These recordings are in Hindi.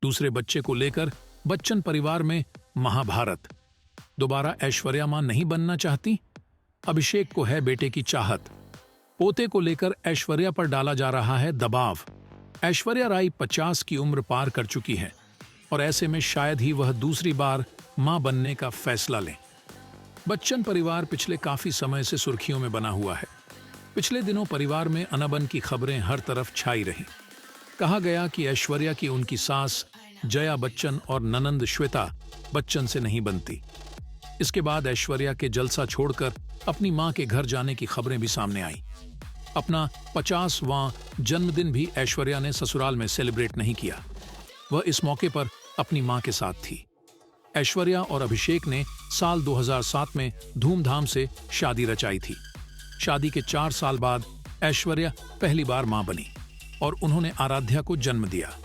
दूसरे बच्चे को लेकर बच्चन परिवार में महाभारत। दोबारा ऐश्वर्या मां नहीं बनना चाहती। अभिषेक को है बेटे की चाहत। पोते को लेकर ऐश्वर्या पर डाला जा रहा है दबाव। ऐश्वर्या राय 50 की उम्र पार कर चुकी है और ऐसे में शायद ही वह दूसरी बार मां बनने का फैसला लें। बच्चन परिवार पिछले काफी समय से सुर्खियों में बना हुआ है। पिछले दिनों परिवार में अनबन की खबरें हर तरफ छाई रहीं। कहा गया कि ऐश्वर्या की उनकी सास जया बच्चन और ननंद श्वेता बच्चन से नहीं बनती। इसके बाद ऐश्वर्या के जलसा छोड़कर अपनी मां के घर जाने की खबरें भी सामने आई। अपना 50वां जन्मदिन भी ऐश्वर्या ने ससुराल में सेलिब्रेट नहीं किया। वह इस मौके पर अपनी मां के साथ थी। ऐश्वर्या और अभिषेक ने साल 2007 में धूमधाम से शादी रचाई थी। शादी के 4 साल बाद ऐश्वर्या पहली बार मां बनी और उन्होंने आराध्या को जन्म दिया।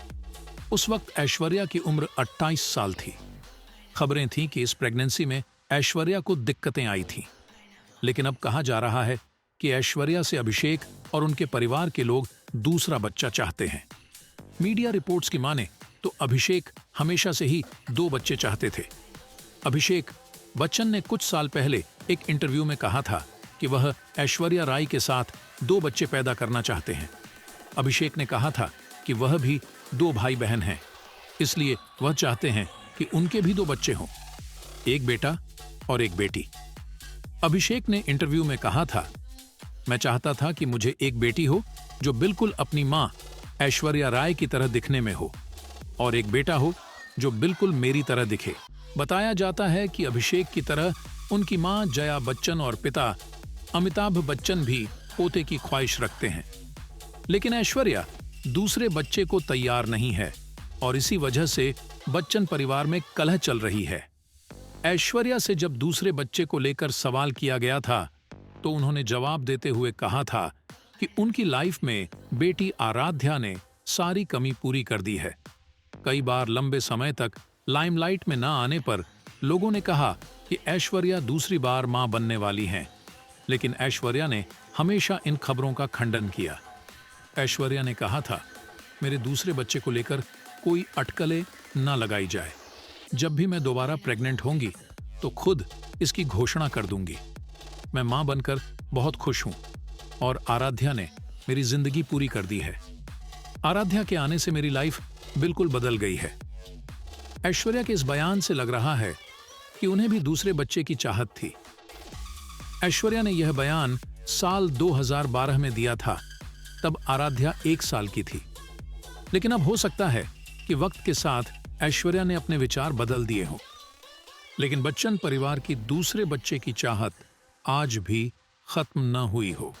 उस वक्त ऐश्वर्या की उम्र 28 साल थी। खबरें थीं कि इस प्रेगनेंसी में ऐश्वर्या को दिक्कतें आई थीं, लेकिन अब कहा जा रहा है कि ऐश्वर्या से अभिषेक और उनके परिवार के लोग दूसरा बच्चा चाहते हैं। मीडिया रिपोर्ट्स की माने तो अभिषेक हमेशा से ही 2 बच्चे चाहते थे। अभिषेक बच्चन ने कुछ साल पहले एक इंटरव्यू में कहा था कि वह ऐश्वर्या राय के साथ 2 बच्चे पैदा करना चाहते हैं। अभिषेक ने कहा था कि वह भी 2 भाई बहन हैं, इसलिए वह चाहते हैं कि उनके भी 2 बच्चे हों, एक बेटा और एक बेटी। अभिषेक ने इंटरव्यू में कहा था, मैं चाहता था कि मुझे एक बेटी हो जो बिल्कुल अपनी मां ऐश्वर्या राय की तरह दिखने में हो और एक बेटा हो जो बिल्कुल मेरी तरह दिखे। बताया जाता है कि अभिषेक की तरह उनकी मां जया बच्चन और पिता अमिताभ बच्चन भी पोते की ख्वाहिश रखते हैं, लेकिन ऐश्वर्या दूसरे बच्चे को तैयार नहीं है और इसी वजह से बच्चन परिवार में कलह चल रही है। ऐश्वर्या से जब दूसरे बच्चे को लेकर सवाल किया गया था तो उन्होंने जवाब देते हुए कहा था कि उनकी लाइफ में बेटी आराध्या ने सारी कमी पूरी कर दी है। कई बार लंबे समय तक लाइमलाइट में न आने पर लोगों ने कहा कि ऐश्वर्या दूसरी बार मां बनने वाली हैं, लेकिन ऐश्वर्या ने हमेशा इन खबरों का खंडन किया। ऐश्वर्या ने कहा था, मेरे दूसरे बच्चे को लेकर कोई अटकलें न लगाई जाए। जब भी मैं दोबारा प्रेग्नेंट होंगी तो खुद इसकी घोषणा कर दूंगी। मैं मां बनकर बहुत खुश हूं और आराध्या ने मेरी जिंदगी पूरी कर दी है। आराध्या के आने से मेरी लाइफ बिल्कुल बदल गई है। ऐश्वर्या के इस बयान से लग रहा है कि उन्हें भी दूसरे बच्चे की चाहत थी। ऐश्वर्या ने यह बयान साल 2012 में दिया था, तब आराध्या 1 साल की थी। लेकिन अब हो सकता है कि वक्त के साथ ऐश्वर्या ने अपने विचार बदल दिए हों। लेकिन बच्चन परिवार की दूसरे बच्चे की चाहत आज भी खत्म न हुई हो।